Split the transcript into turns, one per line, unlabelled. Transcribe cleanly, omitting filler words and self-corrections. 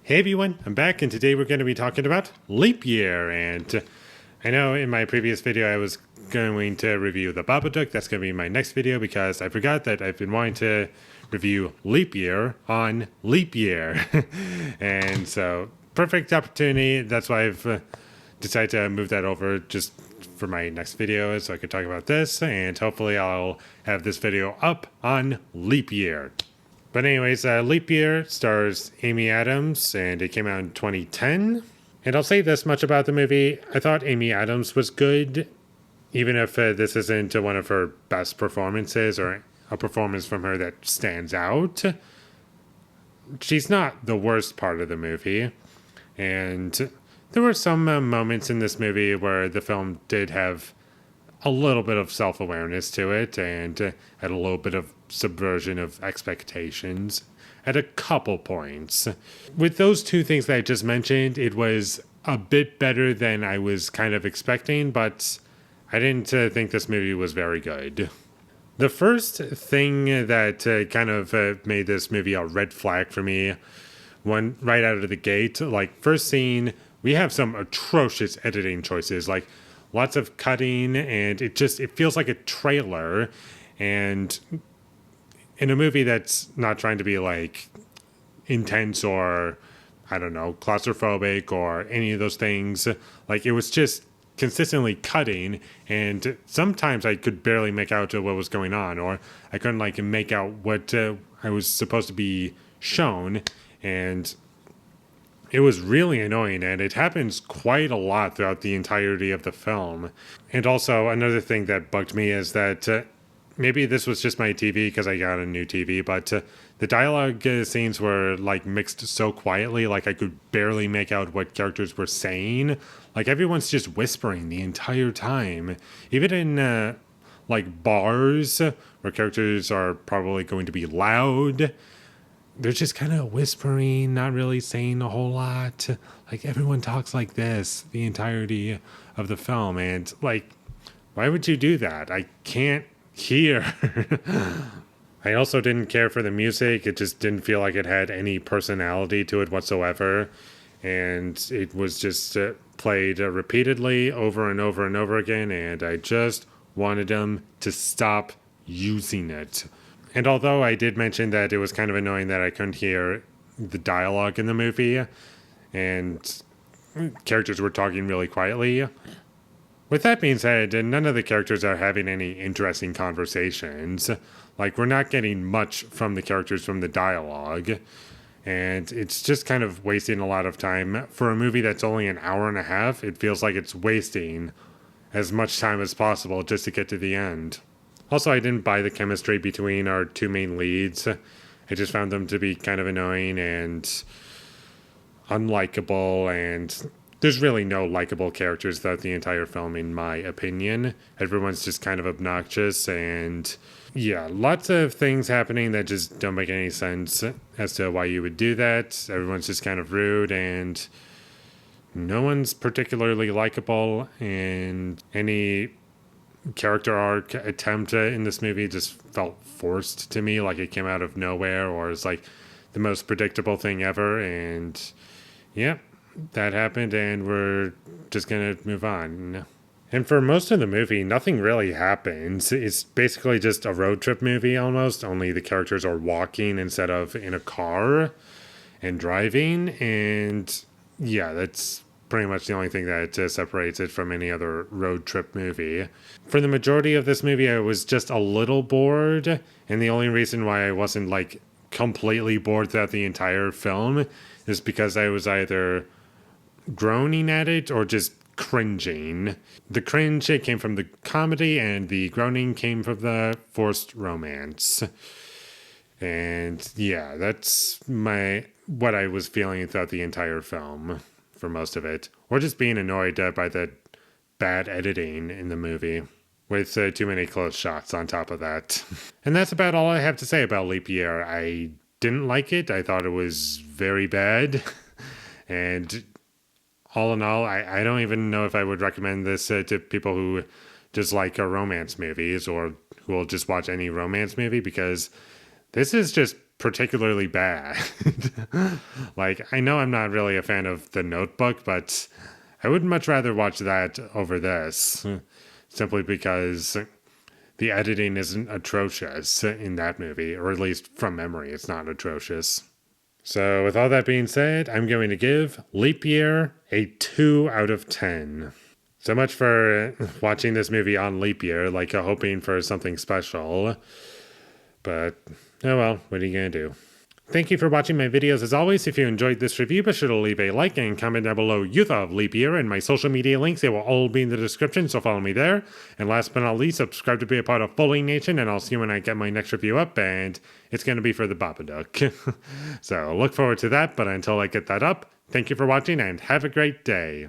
Hey everyone, I'm back and today we're going to be talking about leap year. And I know in my previous video I was going to review the Babadook. That's going to be my next video because I forgot that I've been wanting to review leap year on leap year. And so, perfect opportunity. That's why I've decided to move that over just for my next video so I could talk about this. And hopefully I'll have this video up on leap year. But anyways, Leap Year stars Amy Adams, and it came out in 2010. And I'll say this much about the movie. I thought Amy Adams was good, even if this isn't one of her best performances or a performance from her that stands out. She's not the worst part of the movie. And there were some moments in this movie where the film did have a little bit of self-awareness to it and had a little bit of subversion of expectations at a couple points. With those two things that I just mentioned, it was a bit better than I was kind of expecting, but I didn't think this movie was very good. The first thing that kind of made this movie a red flag for me, one right out of the gate, like first scene, we have some atrocious editing choices, like lots of cutting, and it feels like a trailer. And in a movie that's not trying to be like intense or, I don't know, claustrophobic or any of those things, like it was just consistently cutting, and sometimes I could barely make out what was going on, or I couldn't like make out what I was supposed to be shown. And it was really annoying, and it happens quite a lot throughout the entirety of the film. And also, another thing that bugged me is that maybe this was just my TV because I got a new TV, but the dialogue scenes were like mixed so quietly, like I could barely make out what characters were saying. Like everyone's just whispering the entire time. Even in like bars where characters are probably going to be loud, they're just kind of whispering, not really saying a whole lot. Like everyone talks like this the entirety of the film. And like, why would you do that? I can't hear. I also didn't care for the music. It just didn't feel like it had any personality to it whatsoever. And it was just played repeatedly over and over and over again. And I just wanted them to stop using it. And although I did mention that it was kind of annoying that I couldn't hear the dialogue in the movie and characters were talking really quietly, with that being said, none of the characters are having any interesting conversations. Like, we're not getting much from the characters from the dialogue, and it's just kind of wasting a lot of time. For a movie that's only an hour and a half, it feels like it's wasting as much time as possible just to get to the end. Also, I didn't buy the chemistry between our two main leads. I just found them to be kind of annoying and unlikable, and there's really no likable characters throughout the entire film, in my opinion. Everyone's just kind of obnoxious, and yeah, lots of things happening that just don't make any sense as to why you would do that. Everyone's just kind of rude, and no one's particularly likable, and any character arc attempt in this movie just felt forced to me, like it came out of nowhere or is like the most predictable thing ever. And yeah, that happened, and we're just gonna move on. And for most of the movie, nothing really happens. It's basically just a road trip movie almost, only the characters are walking instead of in a car and driving. And yeah, that's pretty much the only thing that separates it from any other road trip movie. For the majority of this movie, I was just a little bored, and the only reason why I wasn't like completely bored throughout the entire film is because I was either groaning at it or just cringing. The cringe came from the comedy, and the groaning came from the forced romance. And yeah, that's what I was feeling throughout the entire film for most of it, or just being annoyed by the bad editing in the movie with too many close shots on top of that. And that's about all I have to say about Leap Year. I didn't like it. I thought it was very bad. And all in all, I don't even know if I would recommend this to people who just like romance movies or who will just watch any romance movie, because this is just particularly bad. Like, I know I'm not really a fan of The Notebook, but I would much rather watch that over this, simply because the editing isn't atrocious in that movie, or at least from memory, it's not atrocious. So, with all that being said, I'm going to give Leap Year a 2 out of 10. So much for watching this movie on Leap Year, like hoping for something special. But, oh well, what are you going to do? Thank you for watching my videos as always. If you enjoyed this review, be sure to leave a like and comment down below you thought of Leap Year, and my social media links, they will all be in the description, so follow me there. And last but not least, subscribe to be a part of Foley Nation, and I'll see you when I get my next review up, and it's going to be for the Babadook. So look forward to that, but until I get that up, thank you for watching and have a great day.